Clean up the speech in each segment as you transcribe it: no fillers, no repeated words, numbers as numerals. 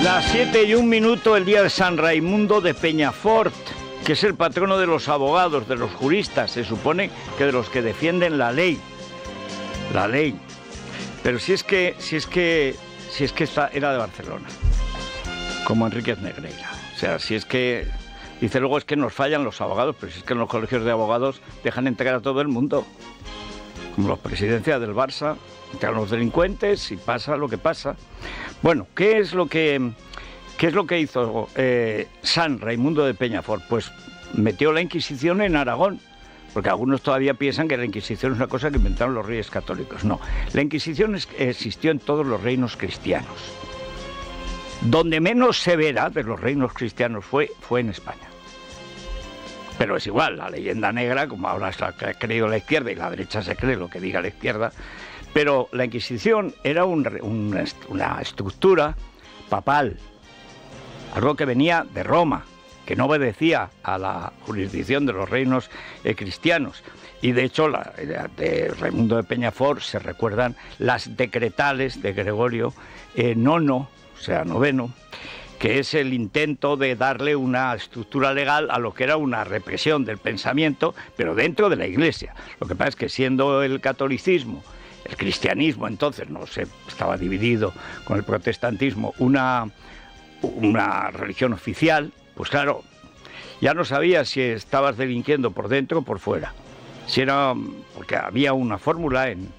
Las 7:01, el día de San Raimundo de Peñafort, que es el patrono de los abogados, de los juristas, se supone que de los que defienden la ley. La ley. Pero si es que esta era de Barcelona, como Enríquez Negreira. O sea, si es que... Dice luego es que nos fallan los abogados, pero si es que en los colegios de abogados dejan entrar a todo el mundo. Como la presidencia del Barça, entran los delincuentes y pasa lo que pasa. Bueno, ¿qué es lo que hizo San Raimundo de Peñafort? Pues metió la Inquisición en Aragón, porque algunos todavía piensan que la Inquisición es una cosa que inventaron los reyes católicos. No, la Inquisición existió en todos los reinos cristianos. Donde menos severa de los reinos cristianos fue en España. Pero es igual, la leyenda negra, como ahora se ha creído la izquierda y la derecha se cree lo que diga la izquierda, pero la Inquisición era una estructura papal, algo que venía de Roma, que no obedecía a la jurisdicción de los reinos cristianos. Y de hecho, de Raimundo de Peñafort se recuerdan las decretales de Gregorio IX, o sea, noveno, que es el intento de darle una estructura legal a lo que era una represión del pensamiento, pero dentro de la Iglesia. Lo que pasa es que siendo el catolicismo, el cristianismo entonces no se estaba dividido con el protestantismo, una religión oficial, pues claro, ya no sabías si estabas delinquiendo por dentro o por fuera. Si era, porque había una fórmula en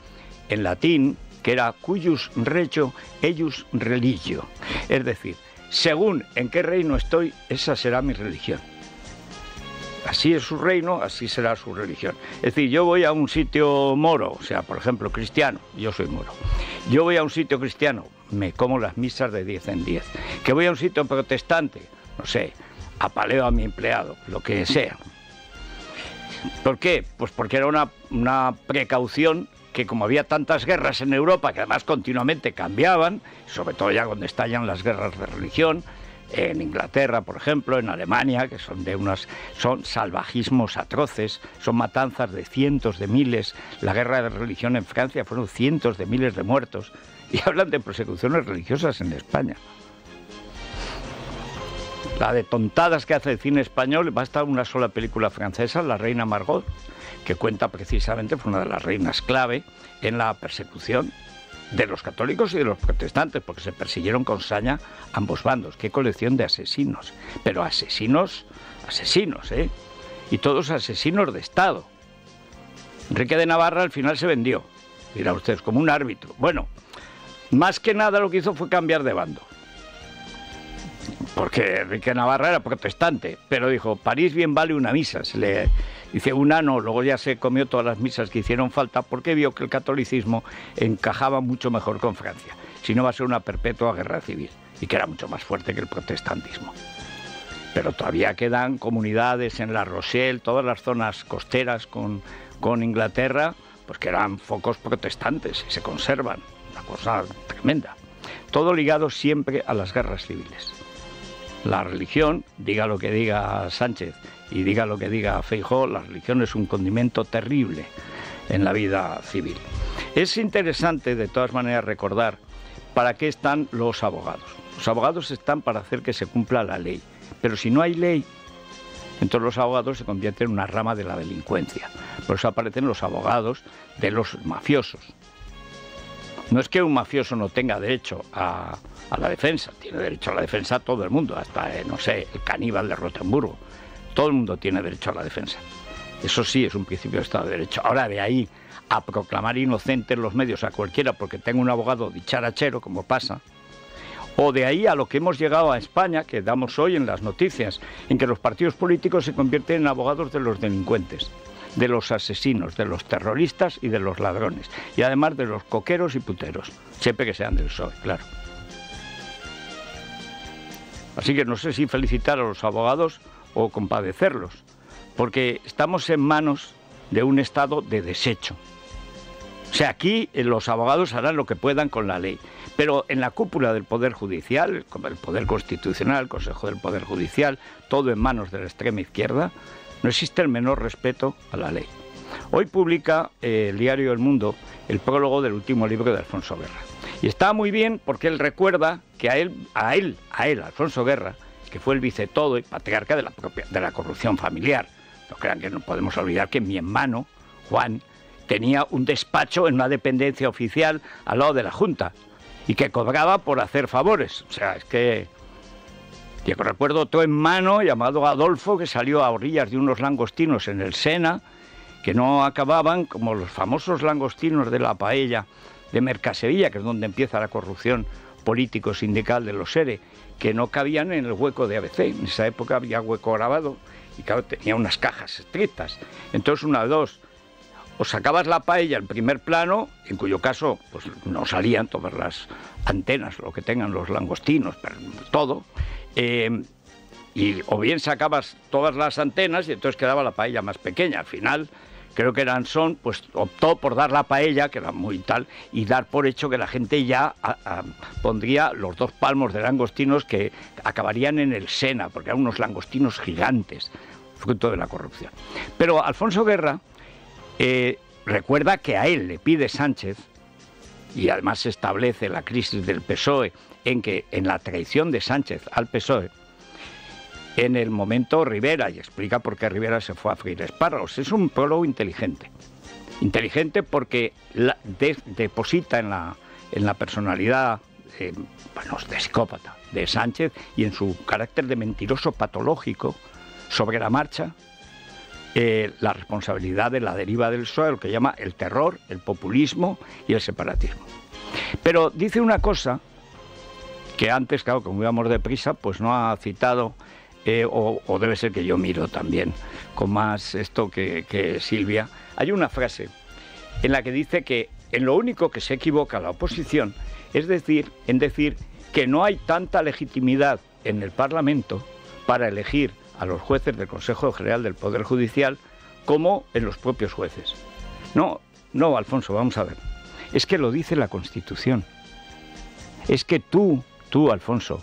latín que era cuius regio eius religio, es decir, según en qué reino estoy, esa será mi religión. Así es su reino, así será su religión. Es decir, yo voy a un sitio moro, o sea, por ejemplo, cristiano, yo soy moro. Yo voy a un sitio cristiano, me como las misas de 10 en 10. Que voy a un sitio protestante, no sé, apaleo a mi empleado, lo que sea. ¿Por qué? Pues porque era una precaución que, como había tantas guerras en Europa, que además continuamente cambiaban, sobre todo ya cuando estallan las guerras de religión, en Inglaterra, por ejemplo, en Alemania, que son salvajismos atroces, son matanzas de cientos de miles. La guerra de religión en Francia fueron cientos de miles de muertos. Y hablan de persecuciones religiosas en España. La de tontadas que hace el cine español, basta una sola película francesa, La Reina Margot, que cuenta precisamente, fue una de las reinas clave en la persecución de los católicos y de los protestantes, porque se persiguieron con saña ambos bandos. Qué colección de asesinos, pero asesinos, ¿eh? Y todos asesinos de Estado. Enrique de Navarra al final se vendió, dirá ustedes, como un árbitro. Bueno, más que nada lo que hizo fue cambiar de bando. Porque Enrique de Navarra era protestante, pero dijo, París bien vale una misa. Dice, un ano, luego ya se comió todas las misas que hicieron falta porque vio que el catolicismo encajaba mucho mejor con Francia. Si no, va a ser una perpetua guerra civil, y que era mucho más fuerte que el protestantismo. Pero todavía quedan comunidades en La Rochelle, todas las zonas costeras con Inglaterra, pues que eran focos protestantes y se conservan. Una cosa tremenda. Todo ligado siempre a las guerras civiles. La religión, diga lo que diga Sánchez y diga lo que diga Feijóo, la religión es un condimento terrible en la vida civil. Es interesante, de todas maneras, recordar para qué están los abogados. Los abogados están para hacer que se cumpla la ley. Pero si no hay ley, entonces los abogados se convierten en una rama de la delincuencia. Por eso aparecen los abogados de los mafiosos. No es que un mafioso no tenga derecho a la defensa, tiene derecho a la defensa todo el mundo, hasta, no sé, el caníbal de Rotemburgo. Todo el mundo tiene derecho a la defensa. Eso sí es un principio de Estado de Derecho. Ahora, de ahí a proclamar inocentes los medios a cualquiera porque tenga un abogado dicharachero, como pasa, o de ahí a lo que hemos llegado a España, que damos hoy en las noticias, en que los partidos políticos se convierten en abogados de los delincuentes, de los asesinos, de los terroristas y de los ladrones, y además de los coqueros y puteros, siempre que sean del PSOE, claro. Así que no sé si felicitar a los abogados o compadecerlos, porque estamos en manos de un estado de desecho. O sea, aquí los abogados harán lo que puedan con la ley, pero en la cúpula del Poder Judicial, como el Poder Constitucional, el Consejo del Poder Judicial, todo en manos de la extrema izquierda, no existe el menor respeto a la ley. Hoy publica el diario El Mundo el prólogo del último libro de Alfonso Guerra. Y está muy bien porque él recuerda que a él, Alfonso Guerra, que fue el vicetodo y patriarca de la corrupción familiar. No crean que no podemos olvidar que mi hermano, Juan, tenía un despacho en una dependencia oficial al lado de la Junta y que cobraba por hacer favores. O sea, es que... Yo recuerdo otro hermano llamado Adolfo que salió a orillas de unos langostinos en el Sena que no acababan, como los famosos langostinos de la paella de Mercasevilla, que es donde empieza la corrupción político-sindical de los ERE, que no cabían en el hueco de ABC. En esa época había hueco grabado y claro, tenía unas cajas estrictas. Entonces, una de dos, o sacabas la paella en primer plano, en cuyo caso pues no salían todas las antenas, lo que tengan los langostinos, pero todo, y o bien sacabas todas las antenas y entonces quedaba la paella más pequeña. Al final, creo que Ansón pues optó por dar la paella, que era muy tal, y dar por hecho que la gente ya pondría los 2 palmos de langostinos que acabarían en el Sena, porque eran unos langostinos gigantes, fruto de la corrupción. Pero Alfonso Guerra recuerda que a él le pide Sánchez, y además se establece la crisis del PSOE, en la traición de Sánchez al PSOE, en el momento Rivera, y explica por qué Rivera se fue a freír espárragos. Es un prólogo inteligente. Inteligente porque deposita en la personalidad, de psicópata de Sánchez y en su carácter de mentiroso patológico sobre la marcha, la responsabilidad de la deriva del PSOE, lo que llama el terror, el populismo y el separatismo. Pero dice una cosa que antes, claro, como íbamos deprisa, pues no ha citado, o debe ser que yo miro también con más esto que Silvia. Hay una frase en la que dice que en lo único que se equivoca la oposición es decir que no hay tanta legitimidad en el Parlamento para elegir a los jueces del Consejo General del Poder Judicial como en los propios jueces. No, Alfonso, vamos a ver. Es que lo dice la Constitución. Es que tú, Alfonso,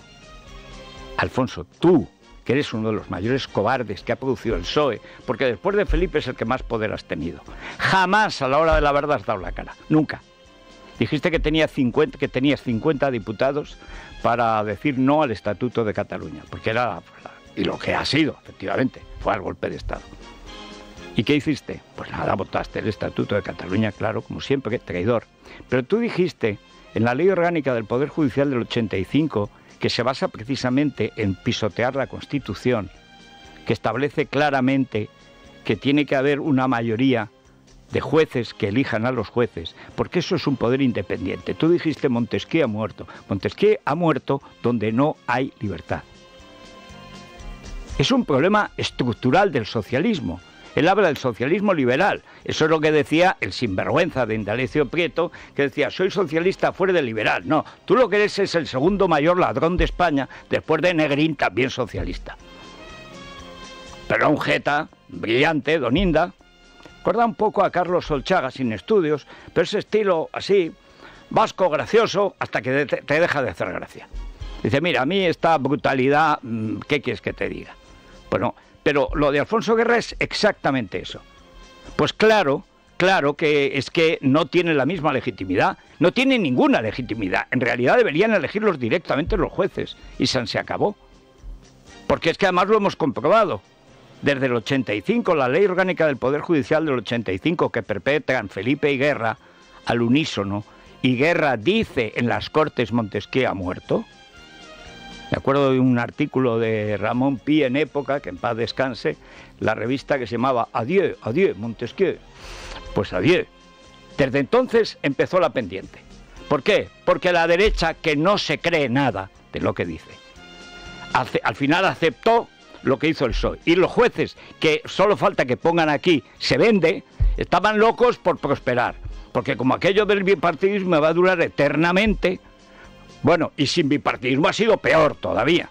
tú, que eres uno de los mayores cobardes que ha producido el PSOE, porque después de Felipe es el que más poder has tenido. Jamás a la hora de la verdad has dado la cara. Nunca. Dijiste que tenías 50 diputados para decir no al Estatuto de Cataluña, porque era... Y lo que ha sido, efectivamente, fue al golpe de Estado. ¿Y qué hiciste? Pues nada, votaste el Estatuto de Cataluña, claro, como siempre, traidor. Pero tú dijiste, en la Ley Orgánica del Poder Judicial del 85, que se basa precisamente en pisotear la Constitución, que establece claramente que tiene que haber una mayoría de jueces que elijan a los jueces, porque eso es un poder independiente. Tú dijiste Montesquieu ha muerto. Montesquieu ha muerto donde no hay libertad. Es un problema estructural del socialismo. Él habla del socialismo liberal. Eso es lo que decía el sinvergüenza de Indalecio Prieto, que decía, soy socialista fuera de liberal. No, tú lo que eres es el segundo mayor ladrón de España, después de Negrín, también socialista. Pero un jeta brillante, don Inda. Recuerda un poco a Carlos Solchaga, sin estudios, pero ese estilo así, vasco, gracioso, hasta que te deja de hacer gracia. Dice, mira, a mí esta brutalidad, ¿qué quieres que te diga? Bueno, pero lo de Alfonso Guerra es exactamente eso. Pues claro que es que no tiene la misma legitimidad, no tiene ninguna legitimidad. En realidad deberían elegirlos directamente los jueces y se acabó. Porque es que además lo hemos comprobado. Desde el 85, la Ley Orgánica del Poder Judicial del 85, que perpetran Felipe y Guerra al unísono, y Guerra dice en las Cortes Montesquieu ha muerto. Me acuerdo de un artículo de Ramón Pi en Época, que en paz descanse, la revista que se llamaba Adieu, adieu, Montesquieu. Pues adieu. Desde entonces empezó la pendiente. ¿Por qué? Porque la derecha, que no se cree nada de lo que dice, al final aceptó lo que hizo el PSOE. Y los jueces, que solo falta que pongan aquí, se vende, estaban locos por prosperar. Porque como aquello del bipartidismo va a durar eternamente, bueno, y sin bipartidismo ha sido peor todavía.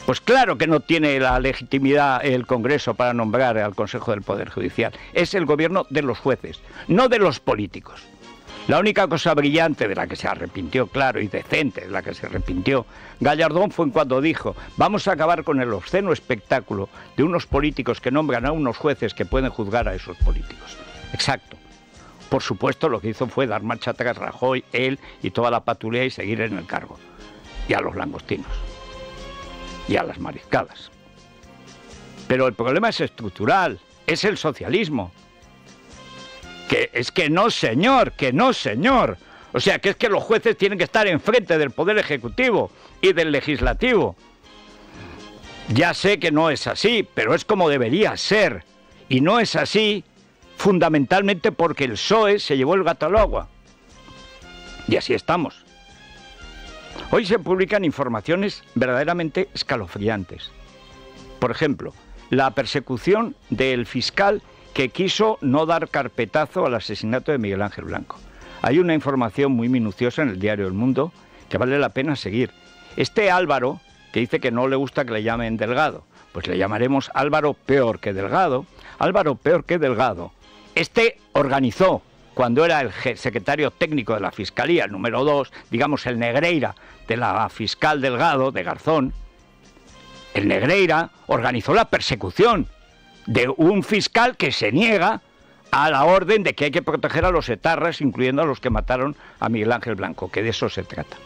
Pues claro que no tiene la legitimidad el Congreso para nombrar al Consejo del Poder Judicial. Es el gobierno de los jueces, no de los políticos. La única cosa brillante de la que se arrepintió, claro, y decente de la que se arrepintió Gallardón fue cuando dijo, vamos a acabar con el obsceno espectáculo de unos políticos que nombran a unos jueces que pueden juzgar a esos políticos. Exacto. Por supuesto, lo que hizo fue dar marcha atrás Rajoy, él y toda la patrulla y seguir en el cargo. Y a los langostinos. Y a las mariscadas. Pero el problema es estructural, es el socialismo. Que no, señor, que no, señor. O sea, que es que los jueces tienen que estar enfrente del Poder Ejecutivo y del Legislativo. Ya sé que no es así, pero es como debería ser. Y no es así fundamentalmente porque el PSOE se llevó el gato al agua. Y así estamos. Hoy se publican informaciones verdaderamente escalofriantes. Por ejemplo, la persecución del fiscal que quiso no dar carpetazo al asesinato de Miguel Ángel Blanco. Hay una información muy minuciosa en el diario El Mundo que vale la pena seguir. Este Álvaro, que dice que no le gusta que le llamen Delgado, pues le llamaremos Álvaro peor que Delgado. Álvaro peor que Delgado. Este organizó, cuando era el secretario técnico de la Fiscalía, el número 2, digamos el Negreira de la fiscal Delgado, de Garzón, el Negreira organizó la persecución de un fiscal que se niega a la orden de que hay que proteger a los etarras, incluyendo a los que mataron a Miguel Ángel Blanco, que de eso se trata.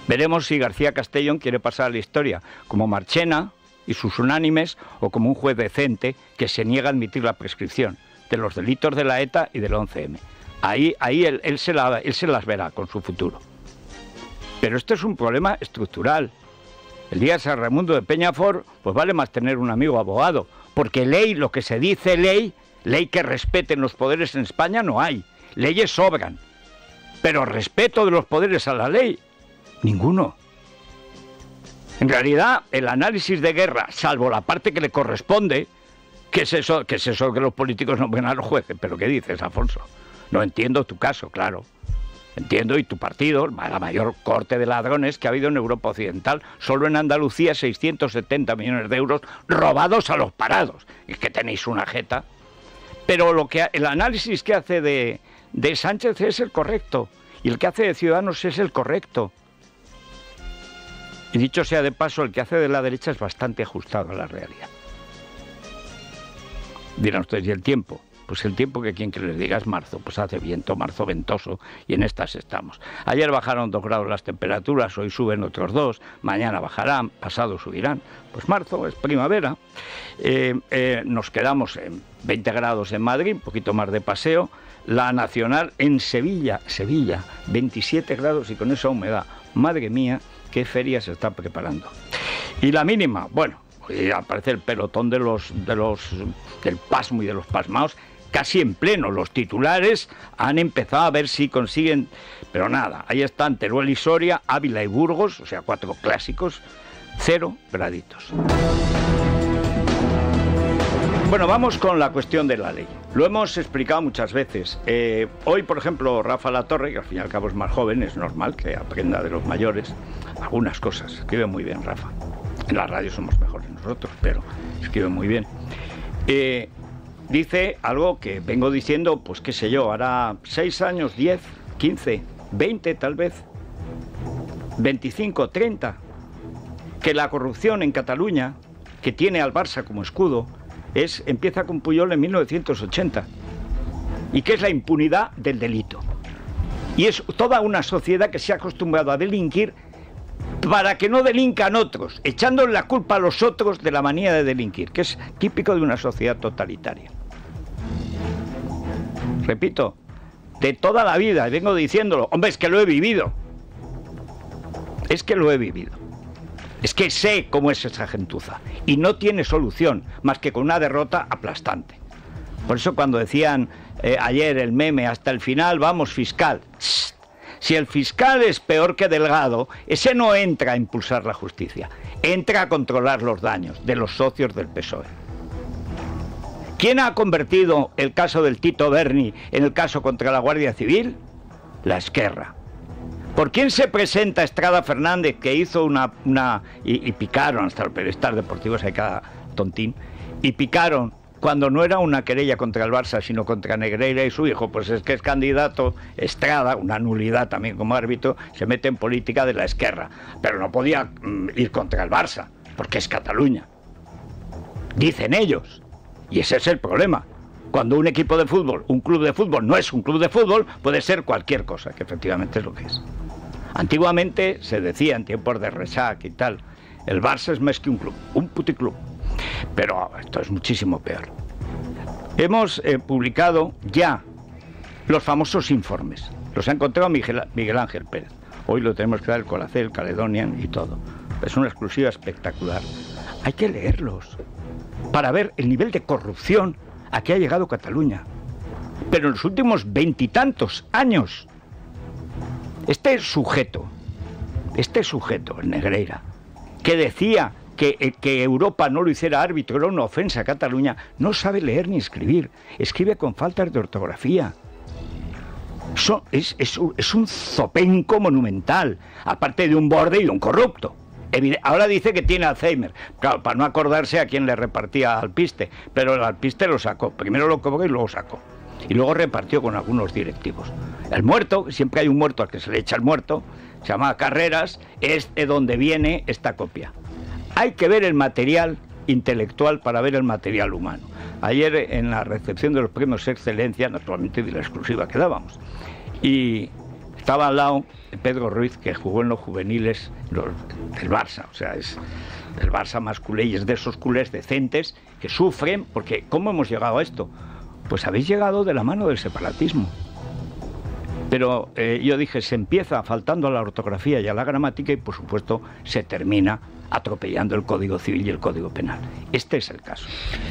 Veremos si García Castellón quiere pasar a la historia como Marchena y sus unánimes o como un juez decente que se niega a admitir la prescripción de los delitos de la ETA y del 11M. Ahí él se las verá con su futuro. Pero esto es un problema estructural. El día de San Raimundo de Peñafort, pues vale más tener un amigo abogado, porque ley, lo que se dice ley que respeten los poderes en España no hay. Leyes sobran. Pero respeto de los poderes a la ley, ninguno. En realidad, el análisis de guerra, salvo la parte que le corresponde, ¿qué es eso que los políticos no ven a los jueces? ¿Pero qué dices, Afonso? No entiendo tu caso, claro. Entiendo, y tu partido, la mayor corte de ladrones que ha habido en Europa Occidental. Solo en Andalucía 670 millones de euros robados a los parados. Es que tenéis una jeta. Pero el análisis que hace de Sánchez es el correcto. Y el que hace de Ciudadanos es el correcto. Y dicho sea de paso, el que hace de la derecha es bastante ajustado a la realidad. Dirán ustedes, ¿y el tiempo? Pues el tiempo que quien que les diga es marzo, pues hace viento, marzo ventoso, y en estas estamos. Ayer bajaron 2 grados las temperaturas, hoy suben otros 2, mañana bajarán, pasado subirán. Pues marzo es primavera. Nos quedamos en 20 grados en Madrid, un poquito más de paseo. La nacional en Sevilla, 27 grados y con esa humedad. Madre mía, qué feria se está preparando. Y la mínima, bueno, aparece el pelotón del pasmo y de los pasmaos, casi en pleno. Los titulares han empezado a ver si consiguen, pero nada, ahí están Teruel y Soria, Ávila y Burgos, o sea, 4 clásicos, 0 graditos. Bueno, vamos con la cuestión de la ley. Lo hemos explicado muchas veces. Hoy, por ejemplo, Rafa Latorre, que al fin y al cabo es más joven, es normal que aprenda de los mayores algunas cosas. Escribe muy bien, Rafa. En la radio somos mejores nosotros, pero escribe muy bien. Dice algo que vengo diciendo, pues qué sé yo, hará 6 años, 10, 15, 20 tal vez, 25, 30, que la corrupción en Cataluña, que tiene al Barça como escudo, empieza con Pujol en 1980, y que es la impunidad del delito. Y es toda una sociedad que se ha acostumbrado a delinquir para que no delincan otros, echándole la culpa a los otros de la manía de delinquir, que es típico de una sociedad totalitaria. Repito, de toda la vida, y vengo diciéndolo, hombre, es que lo he vivido. Es que lo he vivido. Es que sé cómo es esa gentuza. Y no tiene solución, más que con una derrota aplastante. Por eso cuando decían ayer el meme, hasta el final, vamos fiscal. Si el fiscal es peor que Delgado, ese no entra a impulsar la justicia, entra a controlar los daños de los socios del PSOE. ¿Quién ha convertido el caso del Tito Berni en el caso contra la Guardia Civil? La Esquerra. ¿Por quién se presenta Estrada Fernández, que hizo y picaron, hasta los periodistas deportivos hay cada tontín, y picaron cuando no era una querella contra el Barça, sino contra Negreira y su hijo? Pues es que es candidato Estrada, una nulidad también como árbitro, se mete en política de la Esquerra, pero no podía ir contra el Barça, porque es Cataluña. Dicen ellos, y ese es el problema. Cuando un equipo de fútbol, un club de fútbol, no es un club de fútbol, puede ser cualquier cosa, que efectivamente es lo que es. Antiguamente se decía, en tiempos de Resac y tal, el Barça es más que un club, un puticlub. Pero esto es muchísimo peor. Hemos publicado ya los famosos informes. Los ha encontrado Miguel Ángel Pérez. Hoy lo tenemos que dar el Colacel, el Caledonian y todo. Es una exclusiva espectacular. Hay que leerlos para ver el nivel de corrupción a que ha llegado Cataluña. Pero en los últimos 20 y tantos años, este sujeto, el Negreira, que decía que Europa no lo hiciera árbitro, era una ofensa a Cataluña, no sabe leer ni escribir. Escribe con faltas de ortografía. Es un zopenco monumental, aparte de un borde y de un corrupto. Ahora dice que tiene Alzheimer, claro, para no acordarse a quién le repartía alpiste, pero el alpiste lo sacó, primero lo cobró y luego sacó, y luego repartió con algunos directivos. El muerto, siempre hay un muerto al que se le echa el muerto, se llama Carreras, es de donde viene esta copia. Hay que ver el material intelectual para ver el material humano. Ayer en la recepción de los premios Excelencia, naturalmente de la exclusiva que dábamos, y estaba al lado Pedro Ruiz, que jugó en los juveniles del Barça, o sea, es el Barça más culé, y es de esos culés decentes que sufren, porque ¿cómo hemos llegado a esto? Pues habéis llegado de la mano del separatismo. Pero yo dije, se empieza faltando a la ortografía y a la gramática y por supuesto se termina atropellando el Código Civil y el Código Penal. Este es el caso.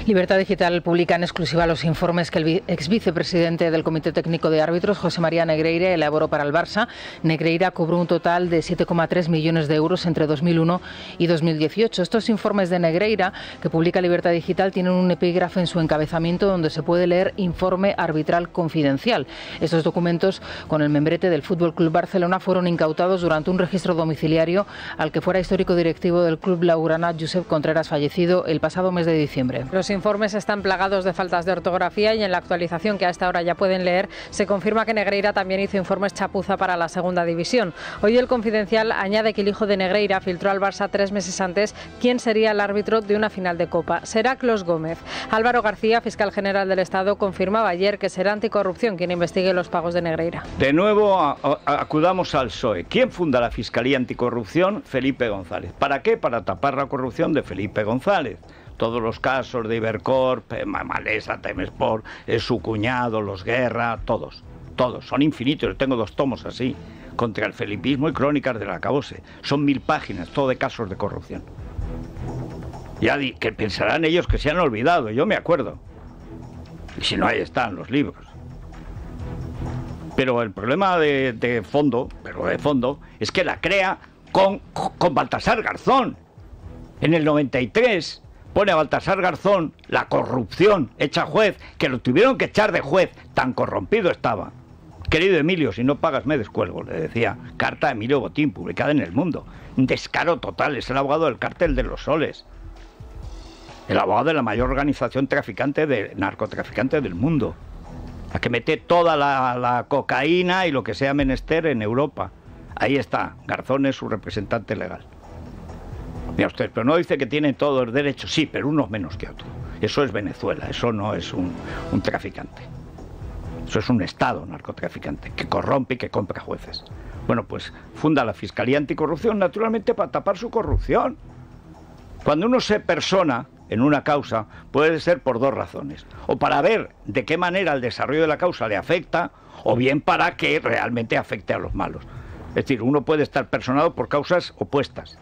Libertad Digital publica en exclusiva los informes que el exvicepresidente del Comité Técnico de Árbitros, José María Negreira, elaboró para el Barça. Negreira cobró un total de 7,3 millones de euros entre 2001 y 2018. Estos informes de Negreira, que publica Libertad Digital, tienen un epígrafe en su encabezamiento donde se puede leer Informe Arbitral Confidencial. Estos documentos, con el membrete del Fútbol Club Barcelona, fueron incautados durante un registro domiciliario al que fuera histórico directivo del Club Blaugrana, Josep Contreras, fallecido el pasado mes de diciembre. Los informes están plagados de faltas de ortografía y en la actualización que a esta hora ya pueden leer se confirma que Negreira también hizo informes chapuza para la segunda división. Hoy el Confidencial añade que el hijo de Negreira filtró al Barça 3 meses antes quién sería el árbitro de una final de Copa. Será Clos Gómez. Álvaro García, fiscal general del Estado, confirmaba ayer que será Anticorrupción quien investigue los pagos de Negreira. De nuevo acudamos al PSOE. ¿Quién funda la Fiscalía Anticorrupción? Felipe González. ¿Para qué? Para tapar la corrupción de Felipe González. Todos los casos de Ibercorp, Malesa, Temesport, su cuñado, los Guerra, todos son infinitos. Yo tengo 2 tomos así, contra el felipismo y crónicas del acabose. Son 1000 páginas, todo de casos de corrupción. Ya que pensarán ellos que se han olvidado, yo me acuerdo. Y si no, ahí están los libros. Pero el problema de fondo es que la crea con Baltasar Garzón. En el 93 pone a Baltasar Garzón la corrupción hecha juez, que lo tuvieron que echar de juez, tan corrompido estaba. Querido Emilio, si no pagas me descuelgo, le decía. Carta de Emilio Botín, publicada en El Mundo. Un descaro total, es el abogado del cártel de los Soles. El abogado de la mayor organización narcotraficante del mundo. La que mete toda la cocaína y lo que sea menester en Europa. Ahí está, Garzón es su representante legal. Mira usted, pero no dice que tiene todos los derechos, sí, pero unos menos que otros. Eso es Venezuela, eso no es un traficante. Eso es un Estado narcotraficante que corrompe y que compra jueces. Bueno, pues funda la Fiscalía Anticorrupción, naturalmente para tapar su corrupción. Cuando uno se persona en una causa, puede ser por 2 razones. O para ver de qué manera el desarrollo de la causa le afecta, o bien para que realmente afecte a los malos. Es decir, uno puede estar personado por causas opuestas,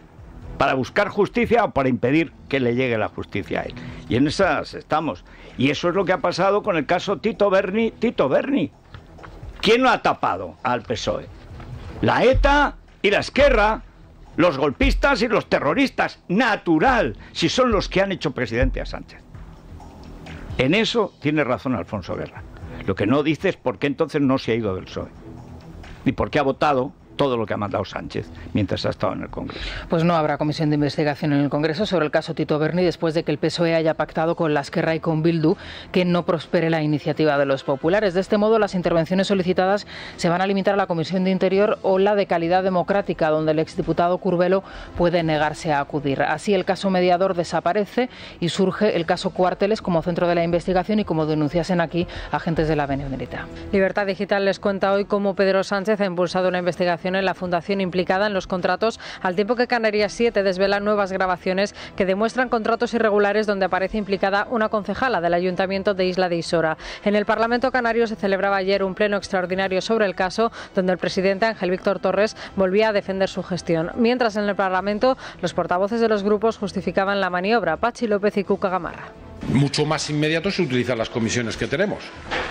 para buscar justicia o para impedir que le llegue la justicia a él. Y en esas estamos. Y eso es lo que ha pasado con el caso Tito Berni. ¿Quién lo ha tapado al PSOE? La ETA y la Esquerra, los golpistas y los terroristas. Natural, si son los que han hecho presidente a Sánchez. En eso tiene razón Alfonso Guerra. Lo que no dice es por qué entonces no se ha ido del PSOE. Y por qué ha votado todo lo que ha mandado Sánchez mientras ha estado en el Congreso. Pues no habrá comisión de investigación en el Congreso sobre el caso Tito Berni después de que el PSOE haya pactado con la Esquerra y con Bildu que no prospere la iniciativa de los populares. De este modo, las intervenciones solicitadas se van a limitar a la Comisión de Interior o la de Calidad Democrática, donde el exdiputado Curbelo puede negarse a acudir. Así, el caso mediador desaparece y surge el caso Cuarteles como centro de la investigación y como denunciasen aquí agentes de la Benemérita. Libertad Digital les cuenta hoy cómo Pedro Sánchez ha impulsado una investigación en la fundación implicada en los contratos, al tiempo que Canarias 7 desvela nuevas grabaciones que demuestran contratos irregulares donde aparece implicada una concejala del Ayuntamiento de Isla de Isora. En el Parlamento canario se celebraba ayer un pleno extraordinario sobre el caso, donde el presidente Ángel Víctor Torres volvía a defender su gestión. Mientras en el Parlamento, los portavoces de los grupos justificaban la maniobra. Pachi López y Cuca Gamarra. Mucho más inmediato se utilizan las comisiones que tenemos,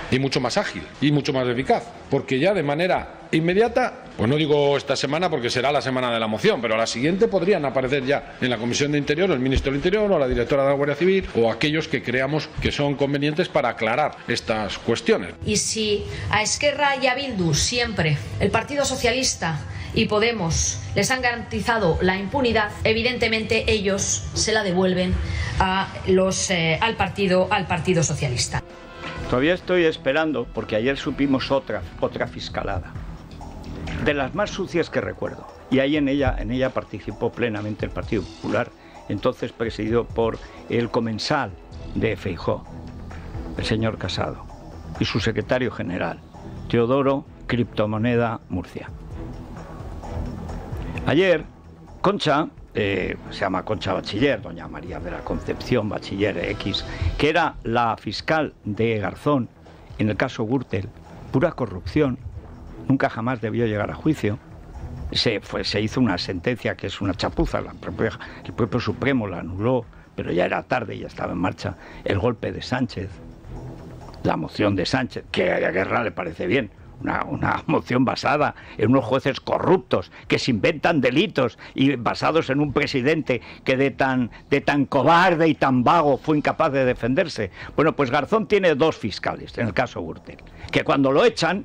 y mucho más ágil y mucho más eficaz, porque ya de manera inmediata, pues no digo esta semana porque será la semana de la moción, pero a la siguiente podrían aparecer ya en la Comisión de Interior el ministro del Interior o la directora de la Guardia Civil o aquellos que creamos que son convenientes para aclarar estas cuestiones. Y si a Esquerra y a Bildu siempre el Partido Socialista y Podemos les han garantizado la impunidad, evidentemente ellos se la devuelven al Partido Socialista. Todavía estoy esperando, porque ayer supimos otra fiscalada, de las más sucias que recuerdo, y ahí en ella participó plenamente el Partido Popular, entonces presidido por el comensal de Feijóo, el señor Casado, y su secretario general, Teodoro Criptomoneda Murcia. Ayer, Concha, se llama Concha Bachiller, doña María de la Concepción Bachiller X, que era la fiscal de Garzón en el caso Gürtel, pura corrupción, nunca jamás debió llegar a juicio. Se hizo una sentencia que es una chapuza, el propio Supremo la anuló, pero ya era tarde y ya estaba en marcha el golpe de Sánchez, la moción de Sánchez, que a Guerra le parece bien. Una moción basada en unos jueces corruptos que se inventan delitos y basados en un presidente que de tan cobarde y tan vago fue incapaz de defenderse. Bueno, pues Garzón tiene dos fiscales en el caso Gürtel, que cuando lo echan,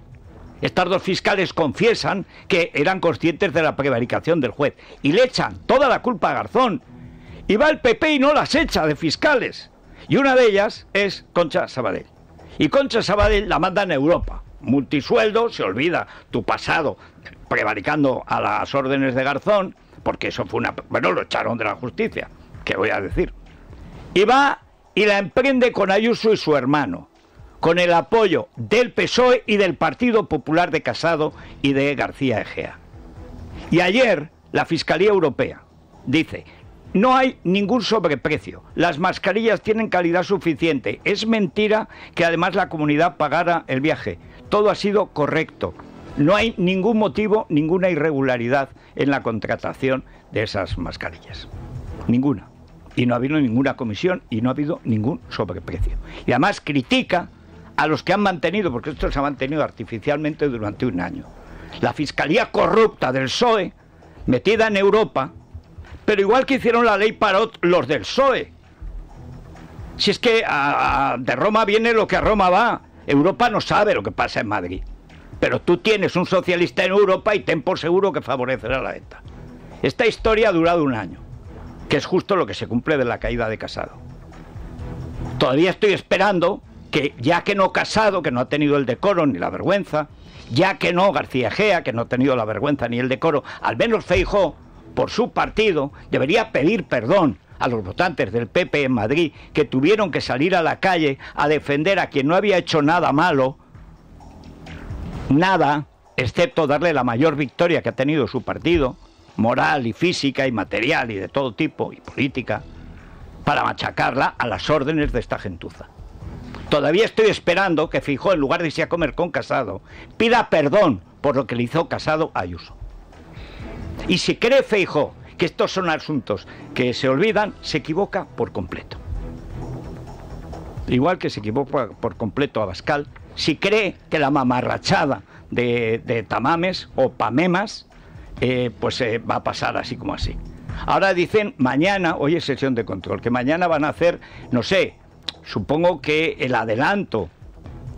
estas dos fiscales confiesan que eran conscientes de la prevaricación del juez y le echan toda la culpa a Garzón. Y va el PP y no las echa de fiscales. Y una de ellas es Concha Sabadell. Y Concha Sabadell la mandan a Europa. Multisueldo, se olvida tu pasado prevaricando a las órdenes de Garzón, porque eso fue bueno, lo echaron de la justicia, ¿qué voy a decir? Y va y la emprende con Ayuso y su hermano, con el apoyo del PSOE y del Partido Popular de Casado y de García Egea. Y ayer la Fiscalía Europea dice: no hay ningún sobreprecio, las mascarillas tienen calidad suficiente, es mentira que además la comunidad pagara el viaje, todo ha sido correcto, no hay ningún motivo, ninguna irregularidad en la contratación de esas mascarillas, ninguna, y no ha habido ninguna comisión y no ha habido ningún sobreprecio. Y además critica a los que han mantenido, porque esto se ha mantenido artificialmente durante un año, la Fiscalía corrupta del PSOE, metida en Europa, pero igual que hicieron la ley Parot los del PSOE. Si es que de Roma viene lo que a Roma va. Europa no sabe lo que pasa en Madrid. Pero tú tienes un socialista en Europa y ten por seguro que favorecerá la ETA. Esta historia ha durado un año, que es justo lo que se cumple de la caída de Casado. Todavía estoy esperando que, ya que no Casado, que no ha tenido el decoro ni la vergüenza, ya que no García Egea, que no ha tenido la vergüenza ni el decoro, al menos Feijóo, por su partido, debería pedir perdón a los votantes del PP en Madrid que tuvieron que salir a la calle a defender a quien no había hecho nada malo, nada, excepto darle la mayor victoria que ha tenido su partido, moral y física y material y de todo tipo, y política, para machacarla a las órdenes de esta gentuza. Todavía estoy esperando que Feijóo, en lugar de irse a comer con Casado, pida perdón por lo que le hizo Casado a Ayuso. Y si cree Feijóo que estos son asuntos que se olvidan, se equivoca por completo. Igual que se equivoca por completo Abascal, si cree que la mamarrachada de Tamames o Pamemas, va a pasar así como así. Ahora dicen mañana, hoy es sesión de control, que mañana van a hacer, no sé, supongo que el adelanto,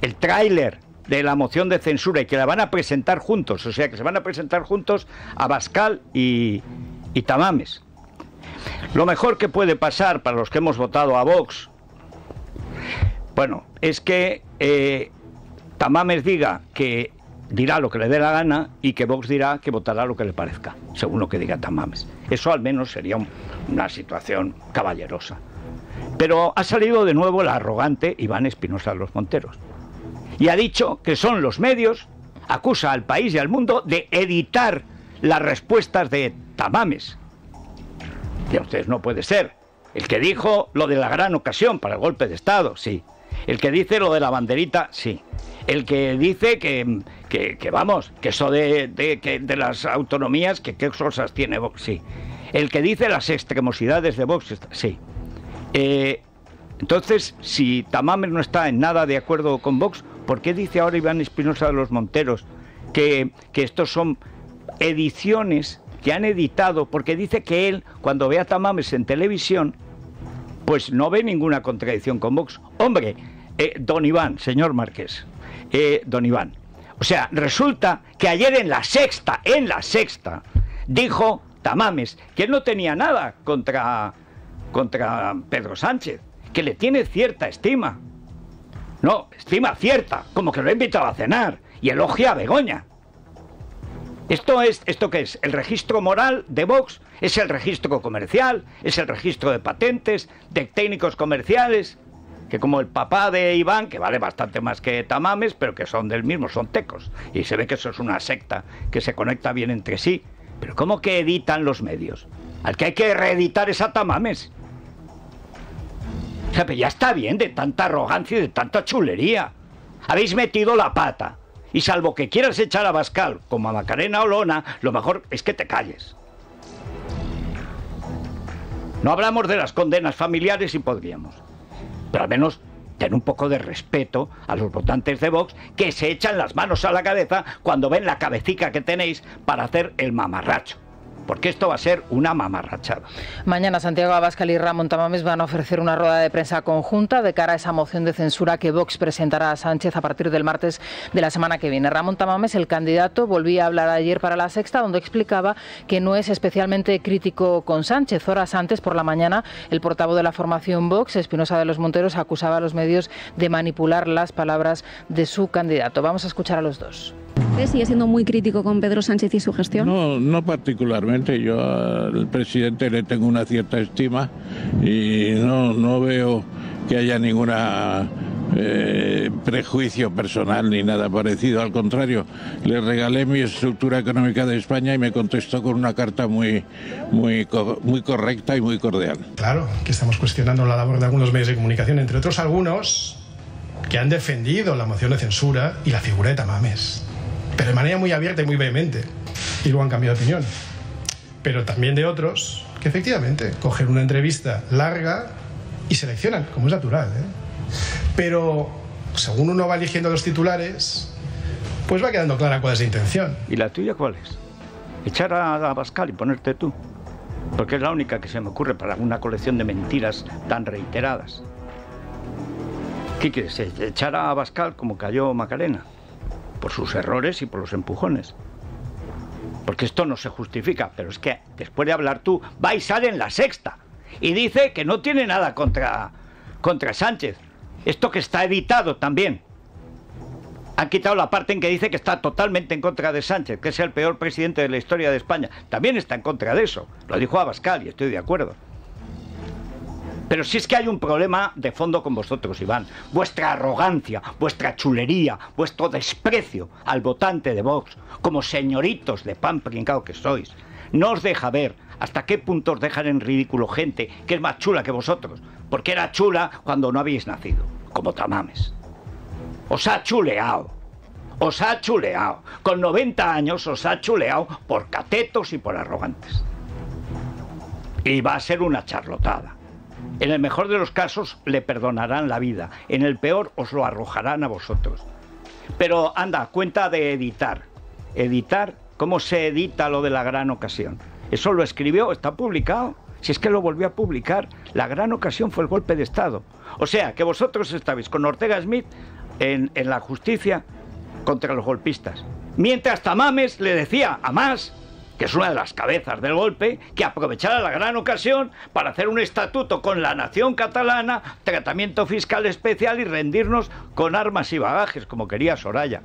el tráiler de la moción de censura y que la van a presentar juntos, o sea que se van a presentar juntos Abascal y Tamames. Lo mejor que puede pasar para los que hemos votado a Vox, bueno, es que Tamames diga que dirá lo que le dé la gana y que Vox dirá que votará lo que le parezca, según lo que diga Tamames. Eso al menos sería una situación caballerosa. Pero ha salido de nuevo el arrogante Iván Espinosa de los Monteros y ha dicho que son los medios, acusa al país y al mundo de editar las respuestas de Tamames. Y a ustedes no puede ser. El que dijo lo de la gran ocasión para el golpe de Estado, sí. El que dice lo de la banderita, sí. El que dice que vamos, que eso de las autonomías, que qué cosas tiene Vox, sí. El que dice las extremosidades de Vox, sí. Entonces, si Tamames no está en nada de acuerdo con Vox, ¿por qué dice ahora Iván Espinosa de los Monteros que estos son ediciones que han editado? Porque dice que él, cuando ve a Tamames en televisión, pues no ve ninguna contradicción con Vox. Hombre, don Iván, señor Marqués, don Iván, o sea, resulta que ayer en la Sexta, dijo Tamames que él no tenía nada contra Pedro Sánchez, que le tiene cierta estima. No, estima cierta, como que lo ha invitado a cenar y elogia a Begoña. ¿Esto qué es? ¿El registro moral de Vox? ¿Es el registro comercial? ¿Es el registro de patentes? ¿De técnicos comerciales? Que como el papá de Iván, que vale bastante más que Tamames, pero que son del mismo, son tecos. Y se ve que eso es una secta que se conecta bien entre sí. Pero ¿cómo que editan los medios? Al que hay que reeditar es a Tamames. O sea, pero ya está bien de tanta arrogancia y de tanta chulería. Habéis metido la pata. Y salvo que quieras echar a Abascal como a Macarena Olona, lo mejor es que te calles. No hablamos de las condenas familiares y podríamos. Pero al menos ten un poco de respeto a los votantes de Vox que se echan las manos a la cabeza cuando ven la cabecica que tenéis para hacer el mamarracho. Porque esto va a ser una mamarrachada. Mañana Santiago Abascal y Ramón Tamames van a ofrecer una rueda de prensa conjunta de cara a esa moción de censura que Vox presentará a Sánchez a partir del martes de la semana que viene. Ramón Tamames, el candidato, volvía a hablar ayer para La Sexta, donde explicaba que no es especialmente crítico con Sánchez. Horas antes, por la mañana, el portavoz de la formación Vox, Espinosa de los Monteros, acusaba a los medios de manipular las palabras de su candidato. Vamos a escuchar a los dos. ¿Usted sigue siendo muy crítico con Pedro Sánchez y su gestión? No particularmente. Yo al presidente le tengo una cierta estima y no veo que haya ninguna prejuicio personal ni nada parecido. Al contrario, le regalé mi estructura económica de España y me contestó con una carta muy correcta y muy cordial. Claro, que estamos cuestionando la labor de algunos medios de comunicación, entre otros algunos que han defendido la moción de censura y la figura de Tamames, pero de manera muy abierta y muy vehemente, y luego han cambiado de opinión. Pero también de otros que efectivamente cogen una entrevista larga y seleccionan, como es natural, Pero según uno va eligiendo los titulares, pues va quedando clara cuál es la intención. ¿Y la tuya cuál es? Echar a Abascal y ponerte tú. Porque es la única que se me ocurre para una colección de mentiras tan reiteradas. ¿Qué quieres? ¿Echar a Abascal como cayó Macarena? Por sus errores y por los empujones. Porque esto no se justifica, pero es que después de hablar tú, va y sale en La Sexta y dice que no tiene nada contra Sánchez. Esto que está editado también. Han quitado la parte en que dice que está totalmente en contra de Sánchez, que es el peor presidente de la historia de España. También está en contra de eso. Lo dijo Abascal y estoy de acuerdo. Pero si es que hay un problema de fondo con vosotros, Iván. Vuestra arrogancia, vuestra chulería, vuestro desprecio al votante de Vox, como señoritos de pan pringao que sois, no os deja ver hasta qué punto os dejan en ridículo gente que es más chula que vosotros, porque era chula cuando no habéis nacido, como Tamames. Os ha chuleado. Con 90 años os ha chuleado por catetos y por arrogantes. Y va a ser una charlotada. En el mejor de los casos le perdonarán la vida, en el peor os lo arrojarán a vosotros. Pero anda, cuenta de editar. Editar, ¿cómo se edita lo de la gran ocasión? Eso lo escribió, está publicado. Si es que lo volvió a publicar, la gran ocasión fue el golpe de Estado. O sea, que vosotros estabais con Ortega Smith en la justicia contra los golpistas. Mientras Tamames le decía a Mas, que es una de las cabezas del golpe, que aprovechara la gran ocasión para hacer un estatuto con la nación catalana, tratamiento fiscal especial y rendirnos con armas y bagajes, como quería Soraya.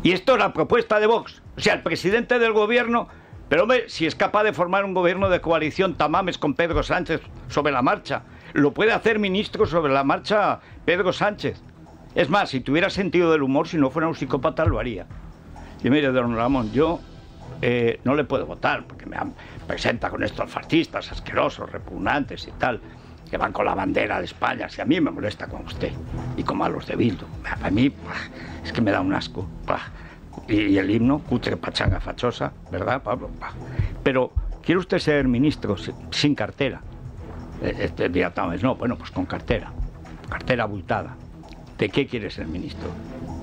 Y esto es la propuesta de Vox. O sea, el presidente del gobierno... Pero hombre, si es capaz de formar un gobierno de coalición Tamames con Pedro Sánchez sobre la marcha, lo puede hacer ministro sobre la marcha Pedro Sánchez. Es más, si tuviera sentido del humor, si no fuera un psicópata, lo haría. Y mire, don Ramón, yo no le puedo votar, porque me presenta con estos fascistas asquerosos, repugnantes y tal, que van con la bandera de España. Si a mí me molesta con usted, y como a los de Bildu. A mí es que me da un asco. Y el himno, cutre, pachanga, fachosa, ¿verdad, Pablo? Pero, ¿quiere usted ser ministro sin cartera? Este día Tamames, no, bueno, pues con cartera. Cartera abultada. ¿De qué quiere ser ministro?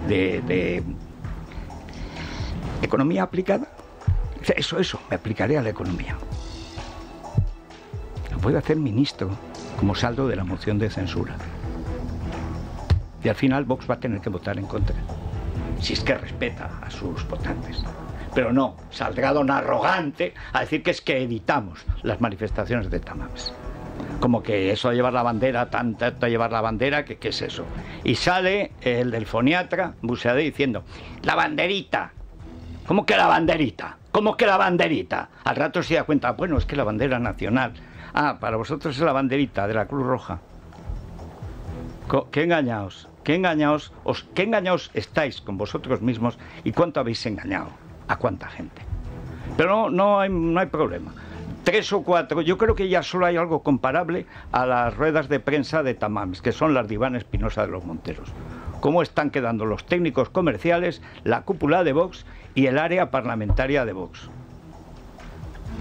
¿De economía aplicada? Eso, me aplicaré a la economía. Lo puede hacer ministro como saldo de la moción de censura. Y al final Vox va a tener que votar en contra, si es que respeta a sus votantes. Pero no, saldrá don arrogante a decir que es que editamos las manifestaciones de Tamames. Como que eso de llevar la bandera, tanto de llevar la bandera, que ¿qué es eso? Y sale el del foniatra, Buseade, diciendo, la banderita. ¿Cómo que la banderita? ¿Cómo que la banderita? Al rato se da cuenta, bueno, es que la bandera nacional. Ah, para vosotros es la banderita de la Cruz Roja. ¿Qué engañaos? ¿Qué engañaos estáis con vosotros mismos y cuánto habéis engañado? ¿A cuánta gente? Pero no hay problema. 3 o 4, yo creo que ya solo hay algo comparable a las ruedas de prensa de Tamames, que son las de Iván Espinosa de los Monteros. Cómo están quedando los técnicos comerciales, la cúpula de Vox y el área parlamentaria de Vox.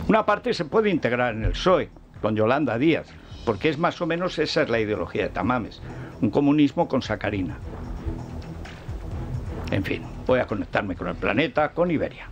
Una parte se puede integrar en el PSOE, con Yolanda Díaz, porque es más o menos esa es la ideología de Tamames, un comunismo con sacarina. En fin, voy a conectarme con el planeta, con Iberia.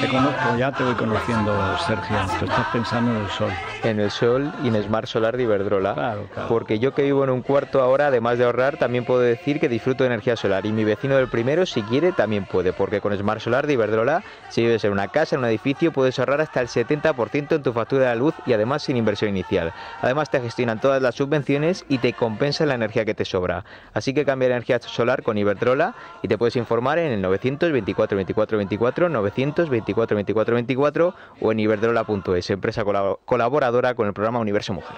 Te conozco, ya te voy conociendo, Sergio. Tú estás pensando en el sol. En el sol y en Smart Solar de Iberdrola. Claro. Porque yo que vivo en un cuarto ahora, además de ahorrar, también puedo decir que disfruto de energía solar. Y mi vecino del primero, si quiere, también puede. Porque con Smart Solar de Iberdrola, si vives en una casa, en un edificio, puedes ahorrar hasta el 70% en tu factura de la luz y además sin inversión inicial. Además te gestionan todas las subvenciones y te compensan la energía que te sobra. Así que cambia la energía solar con Iberdrola y te puedes informar en el 924 24 24 924 24 24 o en iberdrola.es, empresa colaboradora con el programa Universo Mujer.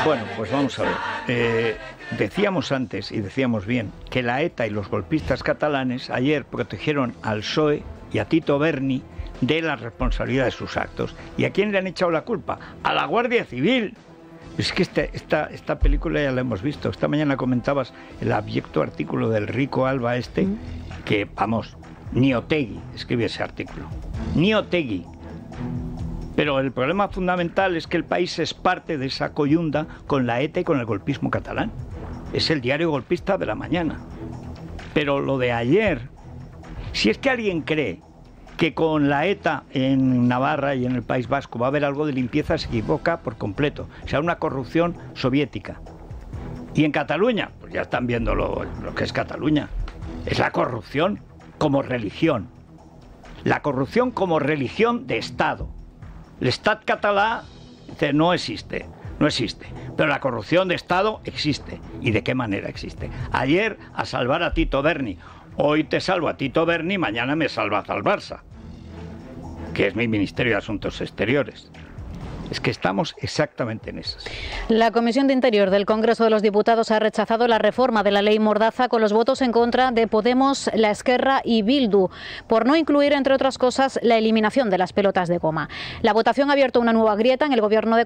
Bueno, pues vamos a ver. Decíamos antes, y decíamos bien, que la ETA y los golpistas catalanes ayer protegieron al PSOE y a Tito Berni de la responsabilidad de sus actos. ¿Y a quién le han echado la culpa? ¡A la Guardia Civil! Es que esta película ya la hemos visto. Esta mañana comentabas el abyecto artículo del Rico Alba que, vamos, ni Otegi escribe ese artículo. Ni Otegi. Pero el problema fundamental es que el país es parte de esa coyunda con la ETA y con el golpismo catalán. Es el diario golpista de la mañana. Pero lo de ayer, si es que alguien cree que con la ETA en Navarra y en el País Vasco va a haber algo de limpieza, se equivoca por completo. O sea, una corrupción soviética. Y en Cataluña, pues ya están viendo lo que es Cataluña. Es la corrupción como religión. La corrupción como religión de Estado. El Estat català dice, no existe. Pero la corrupción de Estado existe. ¿Y de qué manera existe? Ayer a salvar a Tito Berni. Hoy te salvo a Tito Berni, mañana me salvas al Barça, que es mi Ministerio de Asuntos Exteriores. Es que estamos exactamente en eso. La Comisión de Interior del Congreso de los Diputados ha rechazado la reforma de la ley Mordaza con los votos en contra de Podemos, La Esquerra y Bildu, por no incluir, entre otras cosas, la eliminación de las pelotas de goma. La votación ha abierto una nueva grieta en el gobierno de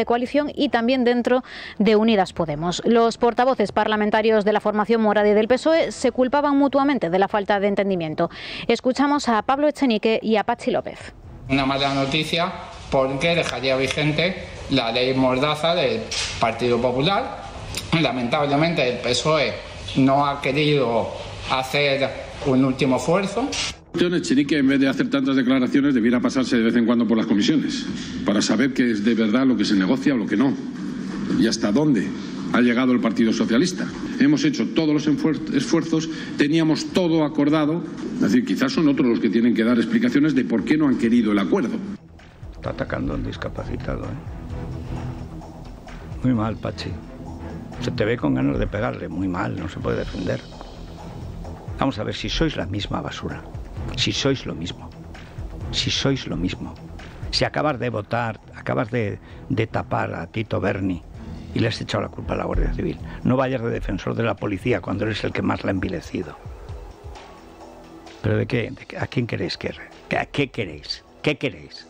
coalición y también dentro de Unidas Podemos. Los portavoces parlamentarios de la formación morada y del PSOE se culpaban mutuamente de la falta de entendimiento. Escuchamos a Pablo Echenique y a Patxi López. Una mala noticia porque dejaría vigente la ley Mordaza del Partido Popular. Lamentablemente el PSOE no ha querido hacer un último esfuerzo. Echenique, en vez de hacer tantas declaraciones, debiera pasarse de vez en cuando por las comisiones para saber qué es de verdad lo que se negocia o lo que no y hasta dónde ha llegado el Partido Socialista. Hemos hecho todos los esfuerzos, teníamos todo acordado. Es decir, quizás son otros los que tienen que dar explicaciones de por qué no han querido el acuerdo. Está atacando a un discapacitado, ¿eh? Muy mal, Pachi. Se te ve con ganas de pegarle. Muy mal, no se puede defender. Vamos a ver, si sois la misma basura, si sois lo mismo, si acabas de votar, acabas de tapar a Tito Berni y le has echado la culpa a la Guardia Civil, no vayas de defensor de la policía cuando eres el que más la ha envilecido. ¿Pero de qué? ¿A quién queréis que? ¿A qué queréis? ¿Qué queréis?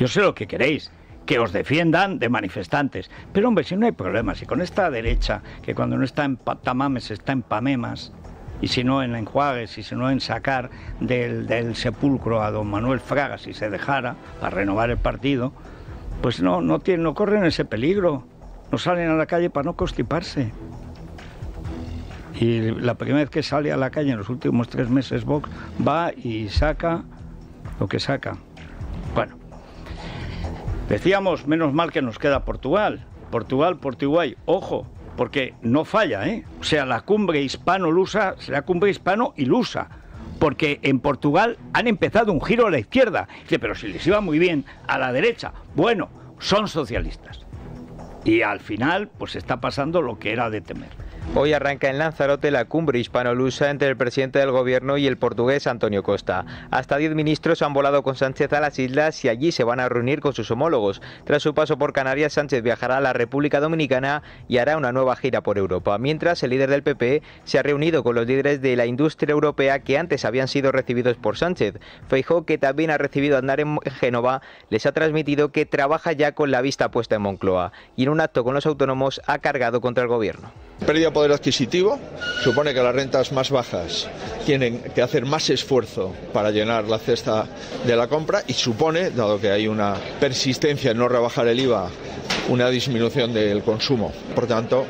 Yo sé lo que queréis, que os defiendan de manifestantes. Pero hombre, si no hay problema, si con esta derecha, que cuando no está en Tamames está en Pamemas, y si no en enjuagues, y si no en sacar del sepulcro a don Manuel Fraga si se dejara, para renovar el partido, pues no corren ese peligro, no salen a la calle para no constiparse. Y la primera vez que sale a la calle en los últimos 3 meses Vox va y saca lo que saca. Bueno, decíamos, menos mal que nos queda Portugal, Portugal, ojo, porque no falla, ¿eh? O sea, la cumbre hispano-lusa será cumbre hispano-ilusa, porque en Portugal han empezado un giro a la izquierda. Dice, pero si les iba muy bien a la derecha, bueno, son socialistas. Y al final, pues está pasando lo que era de temer. Hoy arranca en Lanzarote la cumbre hispano-lusa entre el presidente del gobierno y el portugués António Costa. Hasta 10 ministros han volado con Sánchez a las islas y allí se van a reunir con sus homólogos. Tras su paso por Canarias, Sánchez viajará a la República Dominicana y hará una nueva gira por Europa. Mientras, el líder del PP se ha reunido con los líderes de la industria europea que antes habían sido recibidos por Sánchez. Feijóo, que también ha recibido a Aznar en Génova, les ha transmitido que trabaja ya con la vista puesta en Moncloa. Y en un acto con los autónomos ha cargado contra el gobierno. Pérdida de poder adquisitivo supone que las rentas más bajas tienen que hacer más esfuerzo para llenar la cesta de la compra y supone, dado que hay una persistencia en no rebajar el IVA, una disminución del consumo. Por tanto,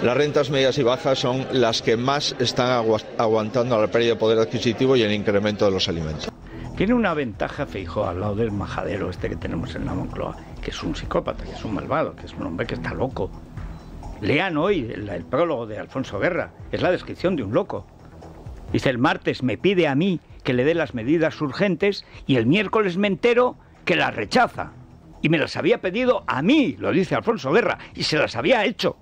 las rentas medias y bajas son las que más están aguantando la pérdida de poder adquisitivo y el incremento de los alimentos. Tiene una ventaja Feijóo al lado del majadero este que tenemos en la Moncloa, que es un psicópata, que es un malvado, que es un hombre que está loco. Lean hoy el prólogo de Alfonso Guerra, es la descripción de un loco. Dice, el martes me pide a mí que le dé las medidas urgentes y el miércoles me entero que las rechaza. Y me las había pedido a mí, lo dice Alfonso Guerra, y se las había hecho.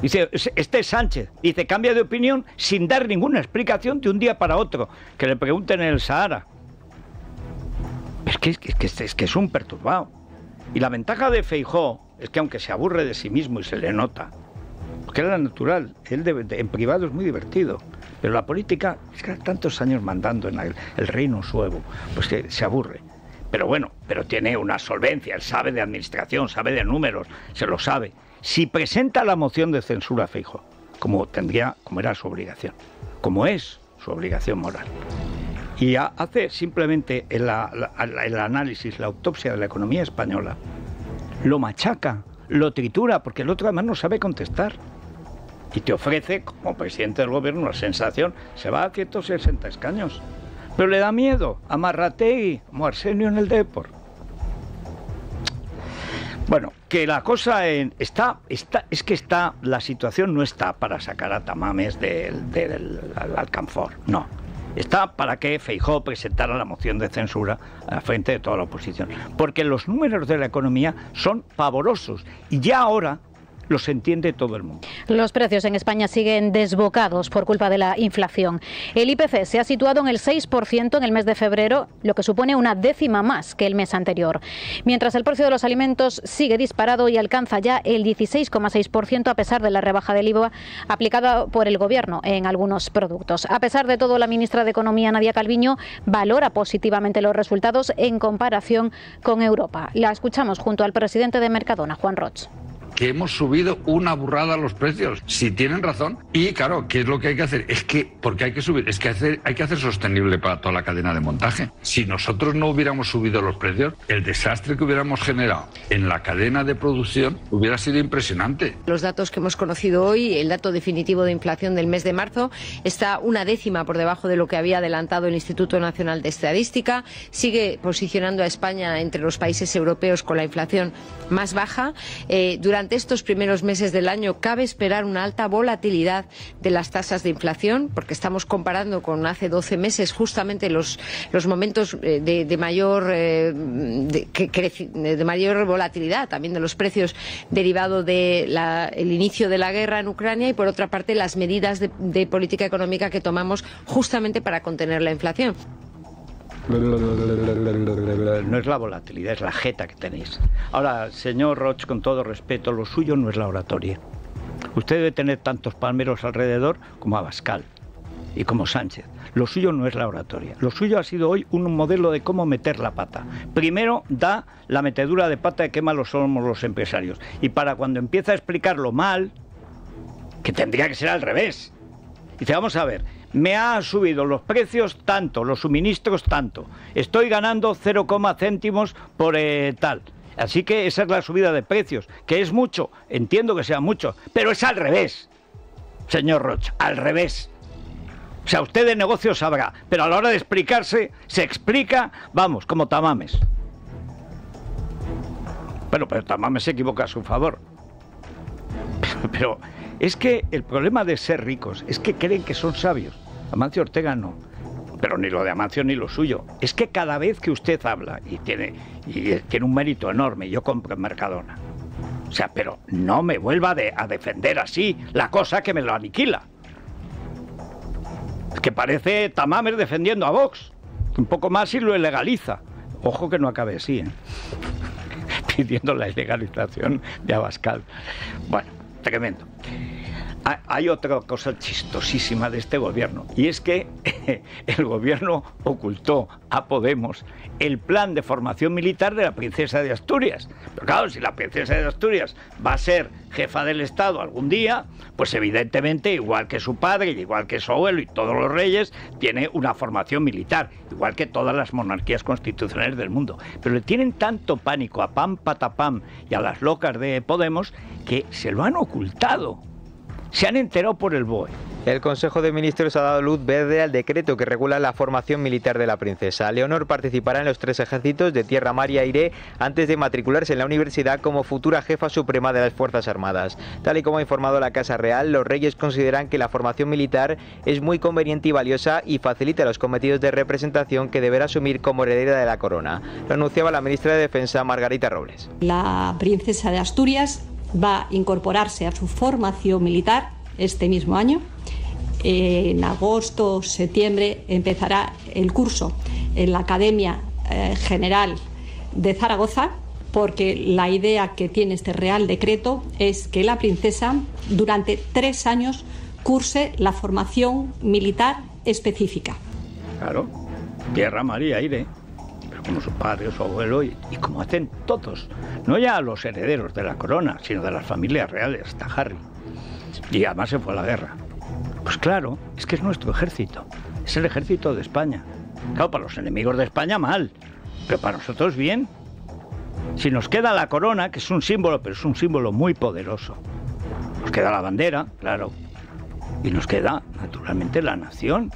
Dice, este es Sánchez, dice, cambia de opinión sin dar ninguna explicación de un día para otro, que le pregunten en el Sahara. Es que es un perturbado. Y la ventaja de Feijóo es que aunque se aburre de sí mismo y se le nota, porque era natural, él en privado es muy divertido, pero la política, es que tantos años mandando en el reino suevo, pues que se aburre. Pero bueno, pero tiene una solvencia, él sabe de administración, sabe de números, se lo sabe. Si presenta la moción de censura a Feijóo, como era su obligación, como es su obligación moral, y hace simplemente el análisis, la autopsia de la economía española, lo machaca, lo tritura, porque el otro además no sabe contestar. Y te ofrece, como presidente del gobierno, una sensación, se va a 160 escaños. Pero le da miedo a Marrategui, como Arsenio en el Depor. Bueno, que la cosa la situación no está para sacar a Tamames del alcanfor, no. Está para que Feijóo presentara la moción de censura a frente de toda la oposición. Porque los números de la economía son pavorosos y ya ahora los entiende todo el mundo. Los precios en España siguen desbocados por culpa de la inflación. El IPC se ha situado en el 6% en el mes de febrero, lo que supone una décima más que el mes anterior. Mientras el precio de los alimentos sigue disparado y alcanza ya el 16,6% a pesar de la rebaja del IVA aplicada por el Gobierno en algunos productos. A pesar de todo, la ministra de Economía, Nadia Calviño, valora positivamente los resultados en comparación con Europa. La escuchamos junto al presidente de Mercadona, Juan Roig. que hemos subido una burrada los precios. Si tienen razón. Y claro, ¿qué es lo que hay que hacer? Es que, porque hay que subir, es que hay que hacer sostenible para toda la cadena de montaje. Si nosotros no hubiéramos subido los precios, el desastre que hubiéramos generado en la cadena de producción hubiera sido impresionante. Los datos que hemos conocido hoy, el dato definitivo de inflación del mes de marzo, está 1/10 por debajo de lo que había adelantado el Instituto Nacional de Estadística. Sigue posicionando a España entre los países europeos con la inflación más baja. Durante estos primeros meses del año cabe esperar una alta volatilidad de las tasas de inflación, porque estamos comparando con hace 12 meses justamente los momentos de mayor volatilidad también de los precios derivado del inicio de la guerra en Ucrania, y por otra parte las medidas de política económica que tomamos justamente para contener la inflación. No es la volatilidad, es la jeta que tenéis. Ahora, señor Roig, con todo respeto, lo suyo no es la oratoria. Usted debe tener tantos palmeros alrededor como Abascal y como Sánchez. Lo suyo no es la oratoria. Lo suyo ha sido hoy un modelo de cómo meter la pata. Primero da la metedura de pata de qué malos somos los empresarios. Y para cuando empieza a explicarlo mal, que tendría que ser al revés. Dice, vamos a ver, me ha subido los precios tanto, los suministros tanto. Estoy ganando 0, céntimos por tal. Así que esa es la subida de precios, que es mucho, entiendo que sea mucho, pero es al revés, señor Roig, al revés. O sea, usted de negocio sabrá, pero a la hora de explicarse, se explica, vamos, como Tamames. Bueno, pero Tamames se equivoca a su favor. Pero es que el problema de ser ricos es que creen que son sabios. Amancio Ortega no. Pero ni lo de Amancio ni lo suyo. Es que cada vez que usted habla, y tiene un mérito enorme, yo compro en Mercadona. O sea, pero no me vuelva a defender así la cosa que me lo aniquila. Es que parece Tamames defendiendo a Vox. Un poco más y lo ilegaliza. Ojo que no acabe así, ¿eh? Pidiendo la ilegalización de Abascal. Bueno, tremendo. Hay otra cosa chistosísima de este gobierno, y es que el gobierno ocultó a Podemos el plan de formación militar de la princesa de Asturias. Pero claro, si la princesa de Asturias va a ser jefa del Estado algún día, pues evidentemente, igual que su padre, igual que su abuelo y todos los reyes, tiene una formación militar, igual que todas las monarquías constitucionales del mundo. Pero le tienen tanto pánico a Pam Patapam y a las locas de Podemos que se lo han ocultado. Se han enterado por el BOE. El Consejo de Ministros ha dado luz verde al decreto que regula la formación militar de la princesa. Leonor participará en los 3 ejércitos de tierra, mar y aire antes de matricularse en la universidad como futura jefa suprema de las Fuerzas Armadas. Tal y como ha informado la Casa Real, los reyes consideran que la formación militar es muy conveniente y valiosa y facilita los cometidos de representación que deberá asumir como heredera de la corona. Lo anunciaba la ministra de Defensa, Margarita Robles. La princesa de Asturias va a incorporarse a su formación militar este mismo año. En agosto, septiembre empezará el curso en la Academia General de Zaragoza, porque la idea que tiene este Real Decreto es que la princesa durante 3 años curse la formación militar específica. Claro, tierra, mar y aire. Como su padre o su abuelo y como hacen todos, no ya los herederos de la corona, sino de las familias reales, hasta Harry. Y además se fue a la guerra. Pues claro, es que es nuestro ejército, es el ejército de España. Claro, para los enemigos de España mal, pero para nosotros bien. Si nos queda la corona, que es un símbolo, pero es un símbolo muy poderoso. Nos queda la bandera, claro, y nos queda, naturalmente, la nación.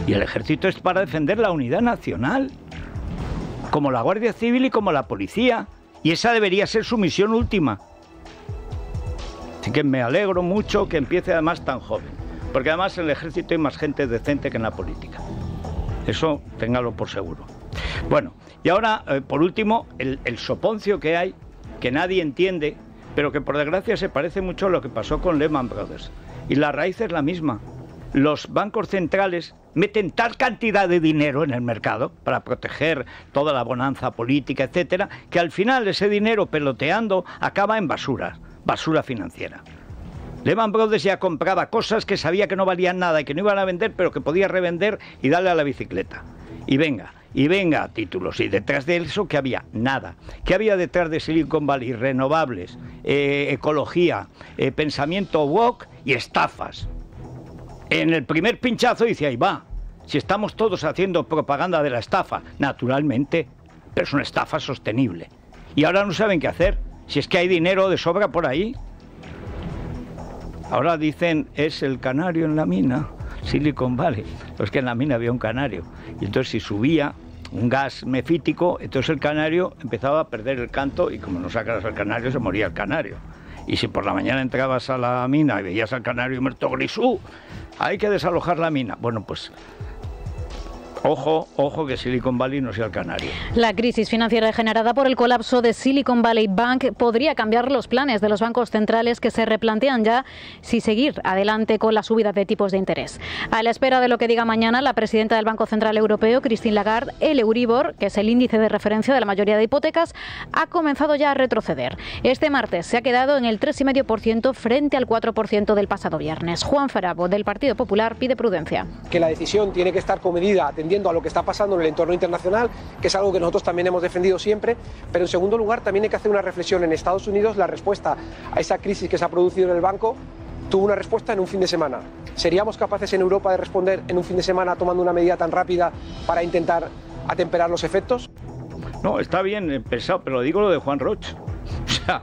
Y el ejército es para defender la unidad nacional, como la Guardia Civil y como la policía, y esa debería ser su misión última. Así que me alegro mucho que empiece además tan joven, porque además en el ejército hay más gente decente que en la política. Eso téngalo por seguro. Bueno, y ahora, por último, el soponcio que hay, que nadie entiende, pero que por desgracia se parece mucho a lo que pasó con Lehman Brothers. Y la raíz es la misma. Los bancos centrales meten tal cantidad de dinero en el mercado para proteger toda la bonanza política, etcétera, que al final ese dinero peloteando acaba en basura financiera. Lehman Brothers ya compraba cosas que sabía que no valían nada y que no iban a vender, pero que podía revender y darle a la bicicleta. Y venga, Y venga, títulos. Y detrás de eso, ¿qué había? Nada. ¿Qué había detrás de Silicon Valley? Renovables, ecología, pensamiento woke y estafas. En el primer pinchazo dice, ahí va, si estamos todos haciendo propaganda de la estafa, naturalmente, pero es una estafa sostenible. Y ahora no saben qué hacer, si es que hay dinero de sobra por ahí. Ahora dicen, es el canario en la mina, Silicon Valley. Pues que en la mina había un canario. Y entonces si subía un gas mefítico, entonces el canario empezaba a perder el canto y como no sacas al canario, se moría el canario. Y si por la mañana entrabas a la mina y veías al canario muerto, grisú, hay que desalojar la mina. Bueno, pues ojo que Silicon Valley no sea el canario. La crisis financiera generada por el colapso de Silicon Valley Bank podría cambiar los planes de los bancos centrales que se replantean ya si seguir adelante con la subida de tipos de interés. A la espera de lo que diga mañana la presidenta del Banco Central Europeo, Christine Lagarde, el Euribor, que es el índice de referencia de la mayoría de hipotecas, ha comenzado ya a retroceder. Este martes se ha quedado en el 3,5% frente al 4% del pasado viernes. Juan Farabo, del Partido Popular, pide prudencia. Que la decisión tiene que estar comedida, atendiendo a lo que está pasando en el entorno internacional, que es algo que nosotros también hemos defendido siempre, pero en segundo lugar también hay que hacer una reflexión. En Estados Unidos la respuesta a esa crisis que se ha producido en el banco tuvo una respuesta en un fin de semana. ¿Seríamos capaces en Europa de responder en un fin de semana tomando una medida tan rápida para intentar atemperar los efectos? No, está bien pensado, pero digo lo de Juan Roch. O sea,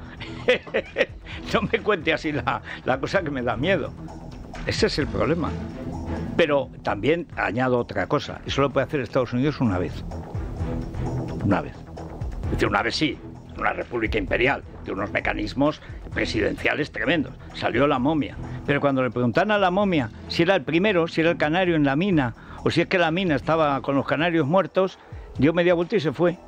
no me cuente así la cosa que me da miedo. Ese es el problema. Pero también añado otra cosa. Eso lo puede hacer Estados Unidos una vez. Una vez. Es decir, una vez sí. Una república imperial. De unos mecanismos presidenciales tremendos. Salió la momia. Pero cuando le preguntan a la momia si era el primero, si era el canario en la mina, o si es que la mina estaba con los canarios muertos, dio media vuelta y se fue.